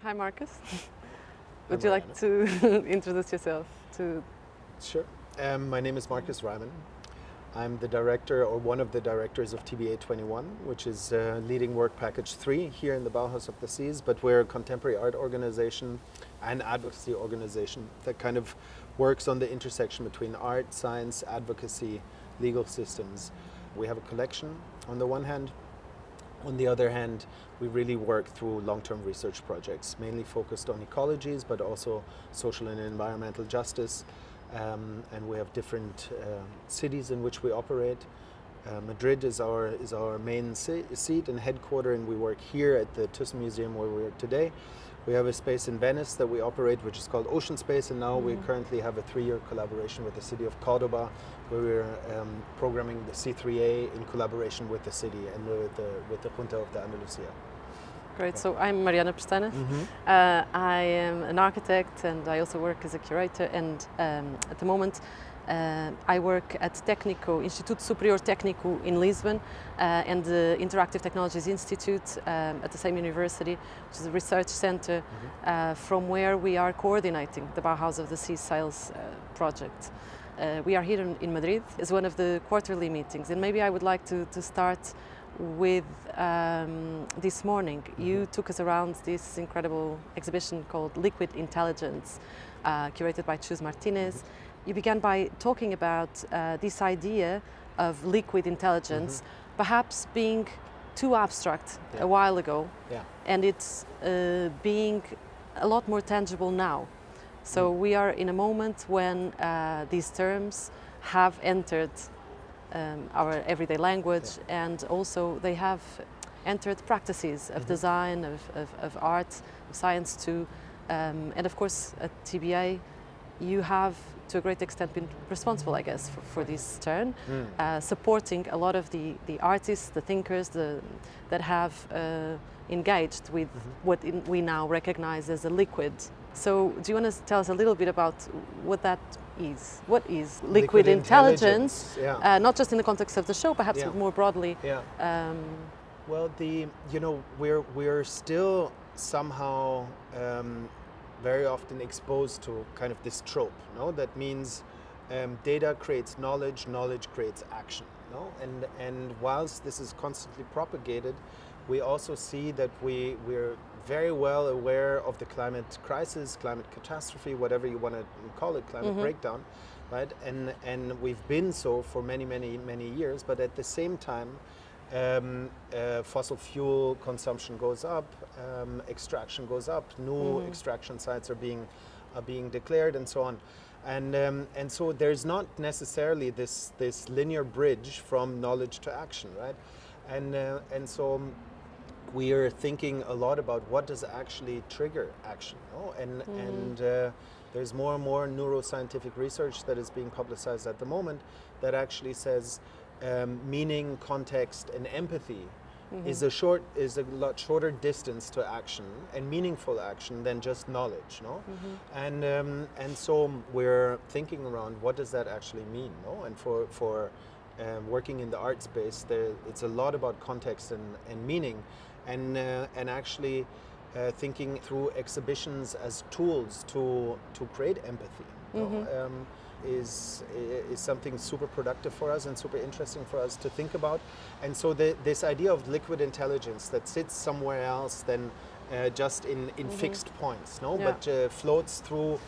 Hi, Markus. Hi, Would you like to introduce yourself? Sure. My name is Markus Reymann. I'm the director, or one of the directors of TBA 21, which is leading work package 3 here in the Bauhaus of the Seas, but we're a contemporary art organization and advocacy organization that kind of works on the intersection between art, science, advocacy, legal systems. We have a collection on the one hand. On the other hand, we really work through long-term research projects, mainly focused on ecologies, but also social and environmental justice. And we have different cities in which we operate. Madrid is our main seat and headquarter, and we work here at the Thyssen Museum where we are today. We have a space in Venice that we operate, which is called Ocean Space, and now we currently have a 3-year collaboration with the city of Cordoba, where we're programming the C3A in collaboration with the city and with the Junta of the Andalusia. Great. So I'm Mariana Pestana. I am an architect, and I also work as a curator. And at the moment, I work at Instituto Superior Técnico in Lisbon and the Interactive Technologies Institute at the same university, which is a research center from where we are coordinating the Bauhaus of the Sea Sales project. We are here in Madrid as one of the quarterly meetings, and maybe I would like to start with this morning. You took us around this incredible exhibition called Liquid Intelligence, curated by Chus Martinez. You began by talking about this idea of liquid intelligence perhaps being too abstract a while ago, and it's being a lot more tangible now. So we are in a moment when these terms have entered our everyday language, and also they have entered practices of design, of art, of science too. And of course at TBA you have to a great extent been responsible, I guess, for this turn, supporting a lot of the artists, the thinkers that have engaged with what we now recognize as a liquid. So do you want to tell us a little bit about what that is? What is liquid intelligence? Not just in the context of the show, perhaps but more broadly. Well, we're still somehow very often exposed to kind of this trope, no? That means data creates knowledge, knowledge creates action, no? And whilst this is constantly propagated, we also see that we're very well aware of the climate crisis, climate catastrophe, whatever you want to call it, climate breakdown, right? And we've been so for many, many, many years, but at the same time, fossil fuel consumption goes up, extraction goes up, new extraction sites are being declared, and so on. And so there's not necessarily this linear bridge from knowledge to action, right? And so we are thinking a lot about what does actually trigger action, no? And there's more and more neuroscientific research that is being publicized at the moment that actually says meaning, context, and empathy is a lot shorter distance to action and meaningful action than just knowledge, no? And so we're thinking around what does that actually mean, no? And for working in the art space, it's a lot about context and meaning, and actually thinking through exhibitions as tools to create empathy. Is something super productive for us and super interesting for us to think about. And so this idea of liquid intelligence that sits somewhere else than just in fixed points, no? But floats through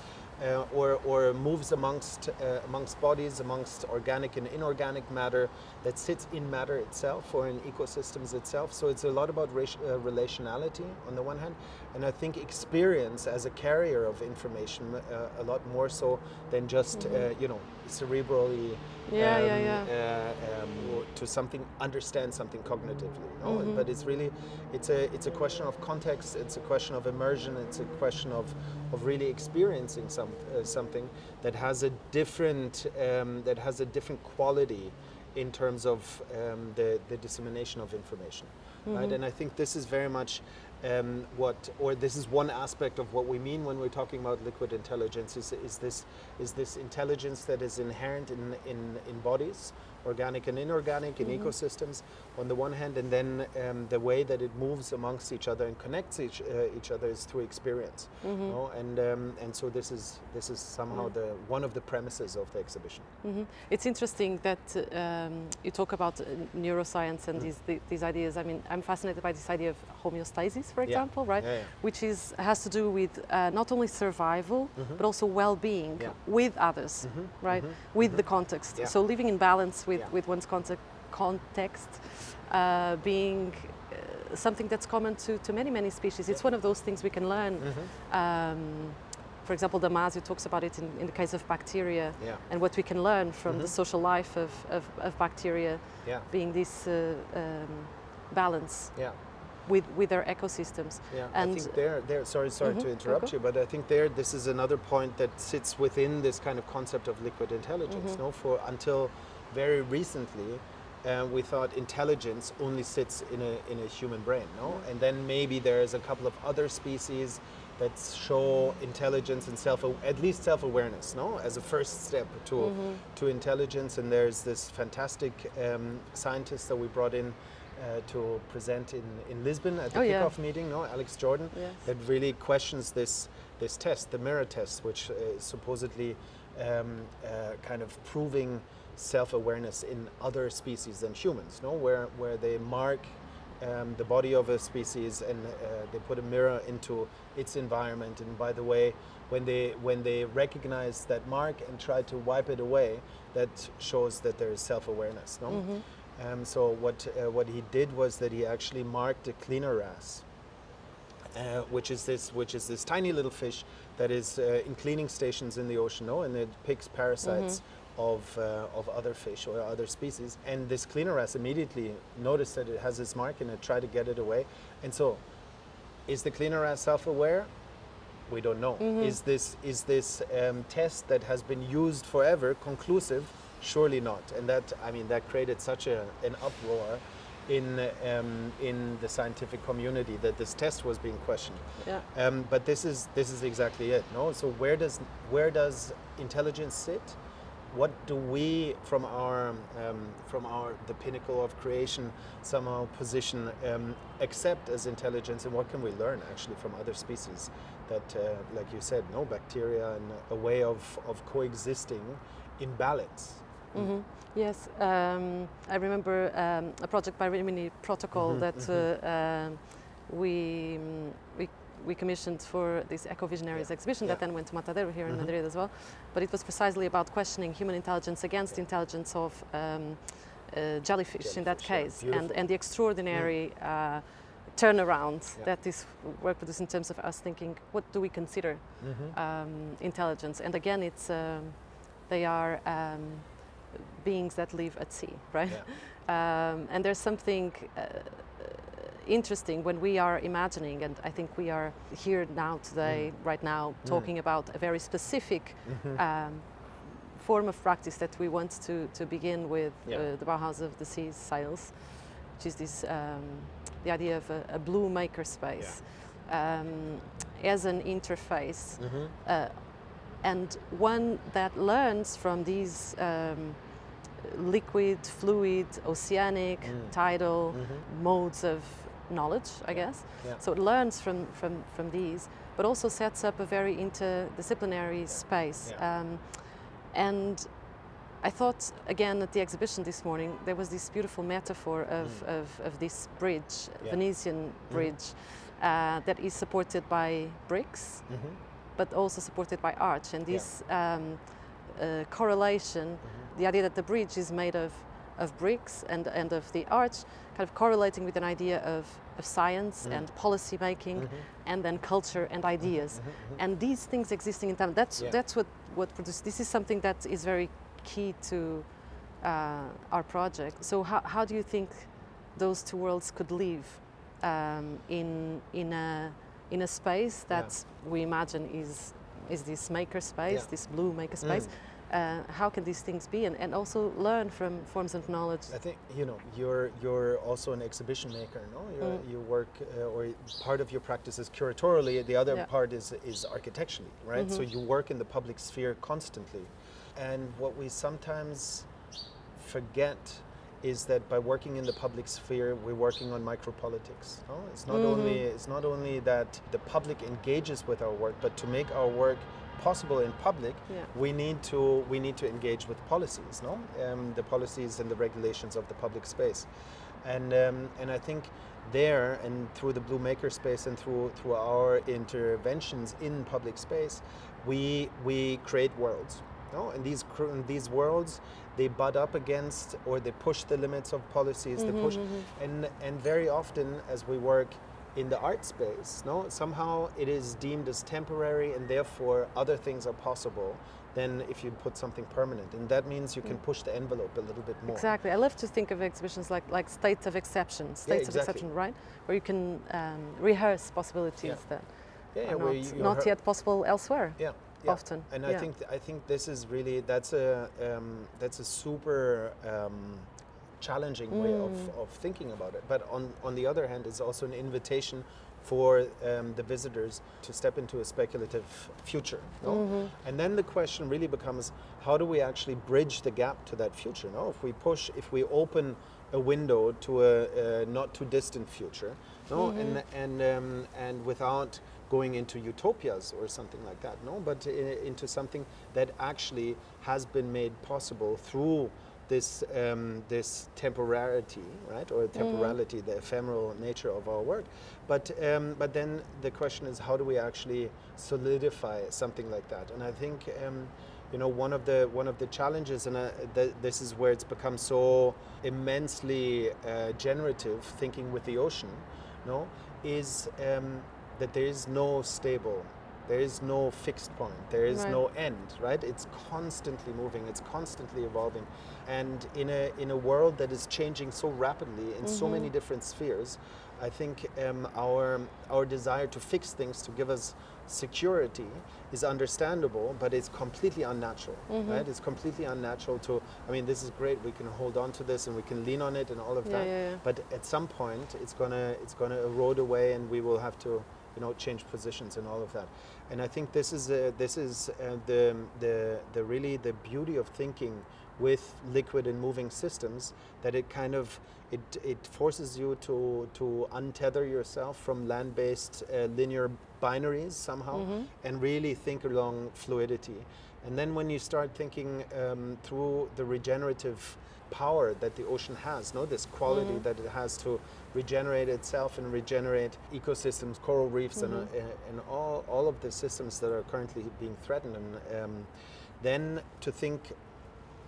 or moves amongst bodies, amongst organic and inorganic matter, that sits in matter itself or in ecosystems itself. So it's a lot about relationality on the one hand, and I think experience as a carrier of information a lot more so than just cerebrally to understand something cognitively, no? But it's really it's a question of context, it's a question of immersion, it's a question of really experiencing something that has a different quality in terms of the dissemination of information, right? And I think this is very much this is one aspect of what we mean when we're talking about liquid intelligence. Is this intelligence that is inherent in bodies, organic and inorganic, in ecosystems on the one hand, and then the way that it moves amongst each other and connects each other is through experience. You know? And so this is somehow one of the premises of the exhibition. It's interesting that you talk about neuroscience and these ideas. I mean, I'm fascinated by this idea of homeostasis, for example, right? Which has to do with not only survival but also well-being with others, right? With the context. So living in balance with one's context being something that's common to many species. It's one of those things we can learn. For example, Damasio talks about it in the case of bacteria and what we can learn from the social life of bacteria being this balance with their ecosystems. And I think there sorry to interrupt you, but I think this is another point that sits within this kind of concept of liquid intelligence. No, until very recently, we thought intelligence only sits in a human brain, no? And then maybe there's a couple of other species that show intelligence and at least self-awareness, no, as a first step to intelligence. And there's this fantastic scientist that we brought in to present in Lisbon at the kickoff meeting, no, Alex Jordan, that really questions this test, the mirror test, which is supposedly kind of proving self-awareness in other species than humans, no, where they mark the body of a species and they put a mirror into its environment, and by the way, when they recognize that mark and try to wipe it away, that shows that there is self-awareness, no? So what he did was that he actually marked a cleaner wrasse, which is this tiny little fish that is in cleaning stations in the ocean, no? And it picks parasites of other fish or other species, and this cleaner wrasse immediately noticed that it has its mark and it tried to get it away. And so, is the cleaner wrasse self-aware? We don't know. Is this test that has been used forever conclusive? Surely not. And that created such an uproar in the scientific community that this test was being questioned. But this is exactly it. No. So where does intelligence sit? What do we, from the pinnacle of creation, somehow position, accept as intelligence, and what can we learn actually from other species that, like you said, no, bacteria, and a way of coexisting in balance? Yes, I remember a project by Reymann protocol that we commissioned for this Eco-Visionaries exhibition that then went to Matadero here in Madrid as well. But it was precisely about questioning human intelligence against the intelligence of jellyfish in that case, and the extraordinary turnaround that this work produced in terms of us thinking, what do we consider intelligence? And again, it's they are beings that live at sea, right? And there's something interesting when we are imagining, and I think we are here now today, right now, talking about a very specific form of practice that we want to begin with, the Bauhaus of the Sea Sails, which is this the idea of a blue makerspace as an interface, and one that learns from these liquid, fluid, oceanic, tidal modes of knowledge, I guess. So it learns from these, but also sets up a very interdisciplinary space. And I thought, again, at the exhibition this morning, there was this beautiful metaphor of this bridge, Venetian bridge, that is supported by bricks, but also supported by arch. And this correlation, the idea that the bridge is made of bricks and of the arch, kind of correlating with an idea of science and policy making, and then culture and ideas. And these things existing in time, that's what produces. This is something that is very key to our project. So how do you think those two worlds could live in a space that we imagine is this maker space, this blue maker space? How can these things be, and also learn from forms of knowledge? I think you're also an exhibition maker, no? You work, or part of your practice is curatorially, the other part is architecturally, right? So you work in the public sphere constantly, and what we sometimes forget is that by working in the public sphere, we're working on micropolitics. No? It's not only that the public engages with our work, but to make our work possible in public, we need to engage with policies, no? The policies and the regulations of the public space, and I think there, and through the Blue Makerspace and through our interventions in public space, we create worlds. No? And these worlds, they butt up against, or they push the limits of policies. They push, and very often as we work in the art space, no, somehow it is deemed as temporary, and therefore other things are possible than if you put something permanent, and that means you can push the envelope a little bit more. Exactly. I love to think of exhibitions like states of exception, of exception, right, where you can rehearse possibilities that are not yet possible elsewhere. Often. And I think this is really that's a super challenging way of thinking about it. But on the other hand, it's also an invitation for the visitors to step into a speculative future. No? And then the question really becomes, how do we actually bridge the gap to that future? No? If we open a window to a not too distant future, no, and without going into utopias or something like that, no, but into something that actually has been made possible through this temporarity, right, or temporality, the ephemeral nature of our work. But then the question is, how do we actually solidify something like that? And I think one of the challenges, and this is where it's become so immensely generative, thinking with the ocean, no, is that there is no fixed point, there is no end, right? It's constantly moving, it's constantly evolving, and in a world that is changing so rapidly in so many different spheres, I think our desire to fix things, to give us security, is understandable, but it's completely unnatural, right? It's completely unnatural to, I mean, this is great, we can hold on to this and we can lean on it and all of that, but at some point it's gonna erode away, and we will have to change positions and all of that. And I think this is the really the beauty of thinking with liquid and moving systems, that it kind of it forces you to untether yourself from land-based linear binaries somehow, and really think along fluidity. And then when you start thinking through the regenerative power that the ocean has, this quality that it has to regenerate itself and regenerate ecosystems, coral reefs, and all of the systems that are currently being threatened, and then to think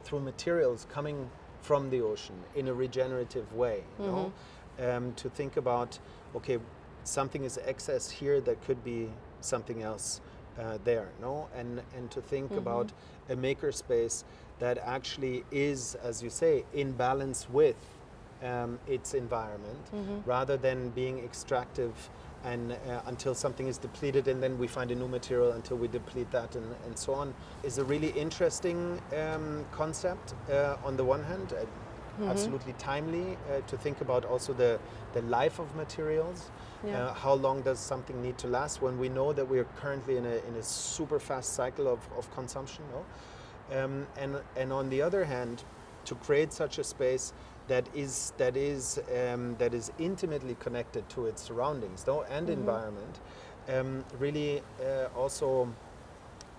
through materials coming from the ocean in a regenerative way, to think about, okay, something is excess here that could be something else there, and to think about a makerspace that actually is, as you say, in balance with its environment, rather than being extractive and until something is depleted, and then we find a new material until we deplete that, and so on, is a really interesting concept on the one hand, absolutely timely to think about also the life of materials. How long does something need to last when we know that we are currently in a super fast cycle of consumption, and on the other hand, to create such a space that is intimately connected to its surroundings, and environment, really also,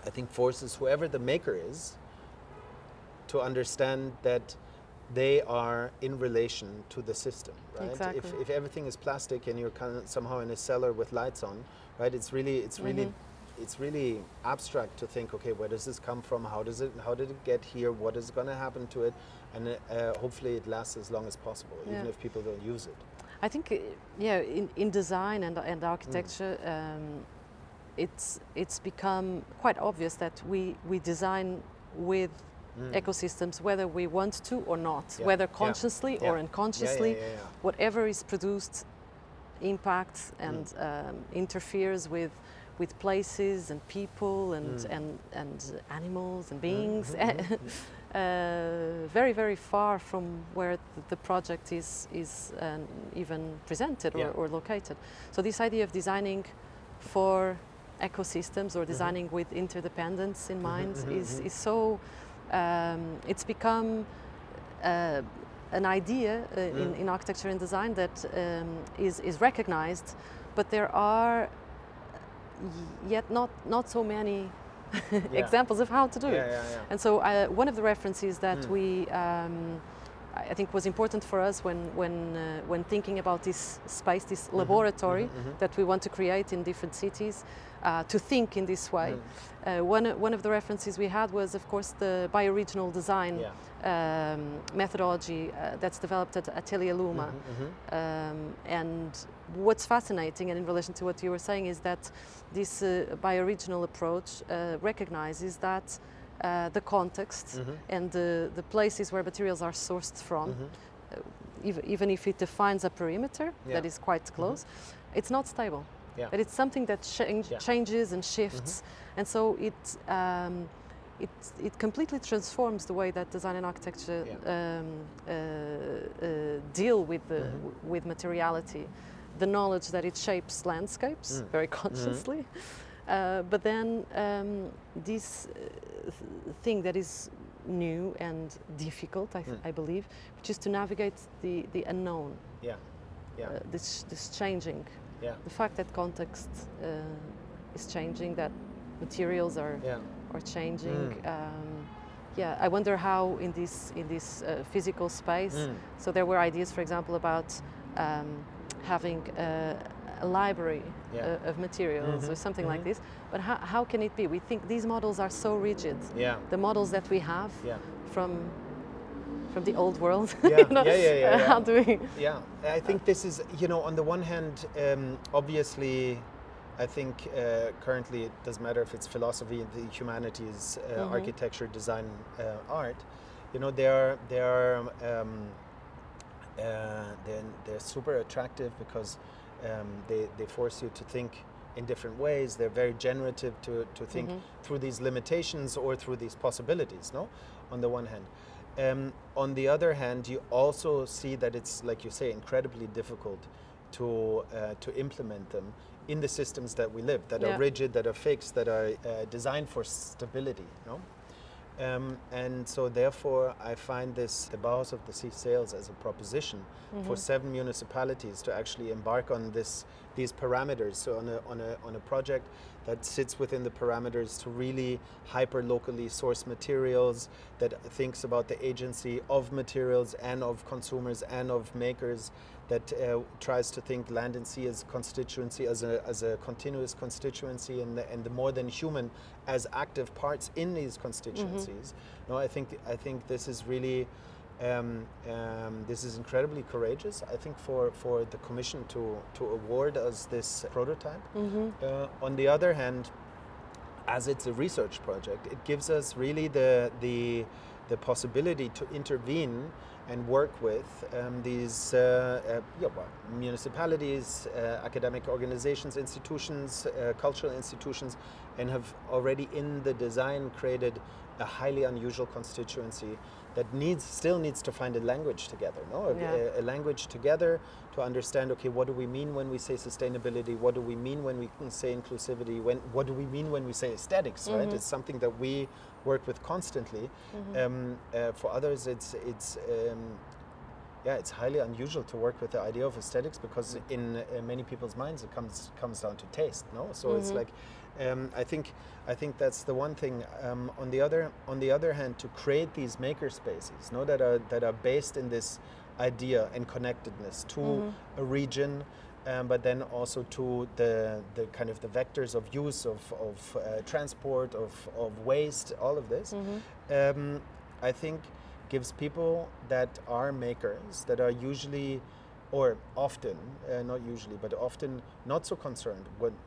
I think, forces whoever the maker is to understand that they are in relation to the system, right? Exactly. If everything is plastic and you're kind of somehow in a cellar with lights on, right? It's really abstract to think, okay, where does this come from? How did it get here? What is going to happen to it? And hopefully it lasts as long as possible, even if people don't use it. I think, in design and architecture, it's become quite obvious that we design with ecosystems, whether we want to or not, whether consciously or unconsciously, whatever is produced impacts and interferes with places and people and animals and beings, very, very far from where the project is even presented or located. So this idea of designing for ecosystems or designing with interdependence in mind is so, it's become an idea in architecture and design that is recognized, but there are yet not so many examples of how to do it. And so one of the references that we I think was important for us when thinking about this space, this laboratory that we want to create in different cities, to think in this way. One of the references we had was, of course, the bioregional design methodology that's developed at Atelier Luma. And what's fascinating, and in relation to what you were saying, is that this bioregional approach recognizes that the context and the places where materials are sourced from, even if it defines a perimeter that is quite close, it's not stable. But it's something that changes and shifts, and so it completely transforms the way that design and architecture deal with materiality, the knowledge that it shapes landscapes very consciously. But then this thing that is new and difficult, I believe, which is to navigate the unknown. This changing. The fact that context is changing, that materials are changing. I wonder how in this physical space. So there were ideas, for example, about having a library of materials or something like this. But how can it be? We think these models are so rigid. The models that we have from the old world. How do we? I think this is, on the one hand, obviously, I think currently it doesn't matter if it's philosophy, the humanities, architecture, design, art. They're super attractive because they force you to think in different ways. They're very generative to think through these limitations or through these possibilities, on the one hand. On the other hand, you also see that it's, like you say, incredibly difficult to implement them in the systems that we live, that are rigid, that are fixed, that are designed for stability. And so therefore I find the Bauhaus of the Sea Sails as a proposition for 7 municipalities to actually embark on these parameters. So on a project that sits within the parameters to really hyper locally source materials, that thinks about the agency of materials and of consumers and of makers, that tries to think land and sea as constituency, as a continuous constituency, and the more than human as active parts in these constituencies. I think this is really this is incredibly courageous. I think for the Commission to award us this prototype. On the other hand, as it's a research project, it gives us really the possibility to intervene and work with these municipalities, academic organizations, institutions, cultural institutions, and have already in the design created a highly unusual constituency that still needs to find a language together, a language together to understand, okay, what do we mean when we say sustainability? What do we mean when we say inclusivity? What do we mean when we say aesthetics, right? It's something that we work with constantly. For others, it's highly unusual to work with the idea of aesthetics, because in many people's minds it comes down to taste, So it's like, I think that's the one thing. On the other hand, to create these maker spaces, that are based in this idea and connectedness to a region, but then also to the kind of the vectors of use of transport, of waste, all of this, I think gives people that are makers, that are usually, or often, not usually, but often not so concerned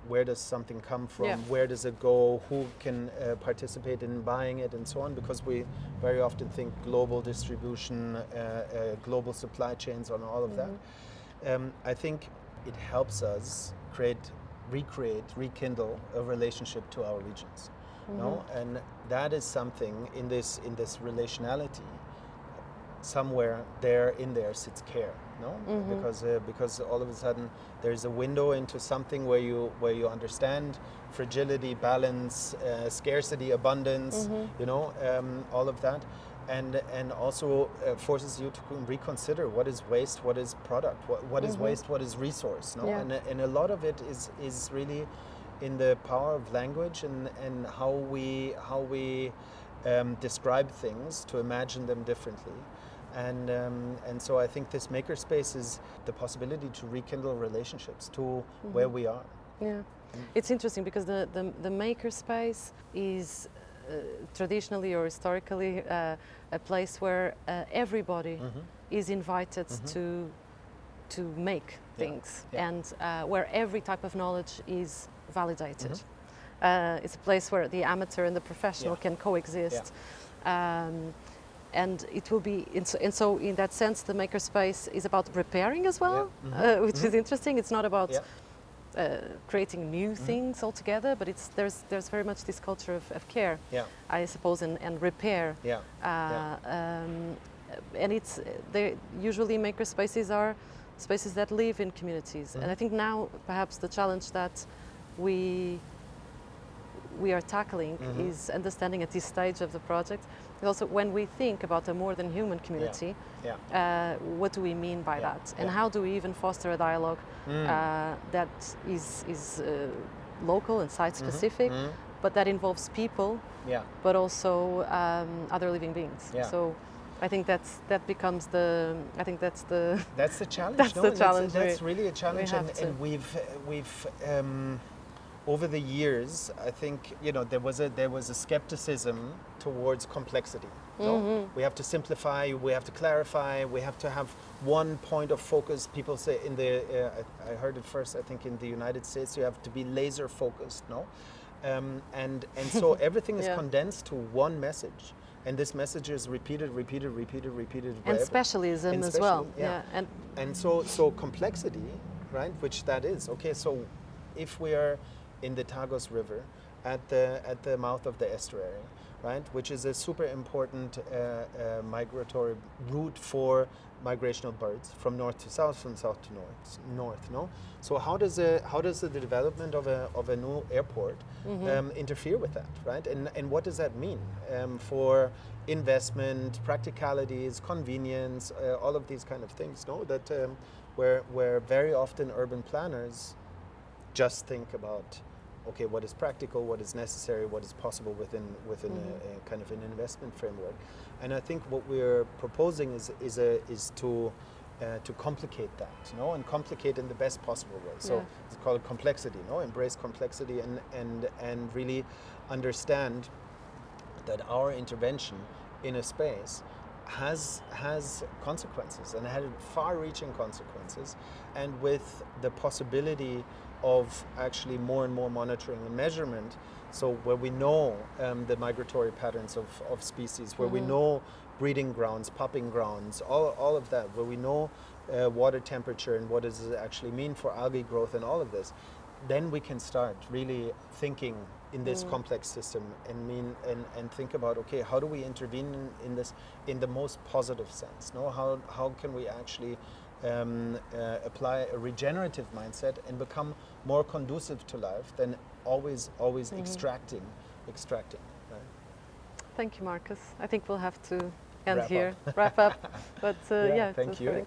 where does something come from, where does it go, who can participate in buying it, and so on, because we very often think global distribution, global supply chains, and all of that. I think it helps us rekindle a relationship to our regions. And that is something in this relationality. Somewhere in there sits care, because all of a sudden there's a window into something where you understand fragility, balance, scarcity, abundance, all of that, and also forces you to reconsider what is waste, what is product, what is waste, what is resource. No, and a lot of it is really in the power of language and how we describe things to imagine them differently. And so I think this makerspace is the possibility to rekindle relationships to where we are. Yeah, it's interesting because the makerspace is traditionally or historically a place where everybody is invited to make things, and where every type of knowledge is validated. It's a place where the amateur and the professional can coexist. And it will be, and so in that sense, the makerspace is about repairing as well, which is interesting. It's not about creating new things altogether, but there's very much this culture of care, I suppose, and repair. And it's usually makerspaces are spaces that live in communities, and I think now perhaps the challenge that we are tackling is understanding at this stage of the project. Also, when we think about a more than human community, what do we mean by that? And how do we even foster a dialogue that is local and site-specific, but that involves people, but also other living beings? So I think that becomes the challenge. That's the challenge. That's really a challenge, and we've over the years, I think there was a skepticism towards complexity. No? We have to simplify, we have to clarify, we have to have one point of focus. People say I heard it first, I think in the United States, you have to be laser focused. No, and so everything is condensed to one message. And this message is repeated. And specialism as well. And so complexity, right? Which that is. Okay, so if we are in the Tagus River at the mouth of the estuary, right, which is a super important migratory route for migrational birds from north to south, from south to north. No, so how does the development of a new airport interfere with that, right? And what does that mean for investment, practicalities, convenience, all of these kind of things? No, that where very often urban planners just think about, okay, what is practical, what is necessary, what is possible within a kind of an investment framework. And I think what we're proposing is to complicate that, and complicate in the best possible way. So it's called complexity, embrace complexity and really understand that our intervention in a space has consequences, and had far-reaching consequences, and with the possibility of actually more and more monitoring and measurement. So where we know the migratory patterns of species, where we know breeding grounds, popping grounds, all of that, where we know water temperature and what does it actually mean for algae growth and all of this, then we can start really thinking in this complex system and think about, okay, how do we intervene in this in the most positive sense? No, how can we actually apply a regenerative mindset and become more conducive to life than always extracting. Right? Thank you, Markus. I think we'll have to end here, wrap up. But thank you.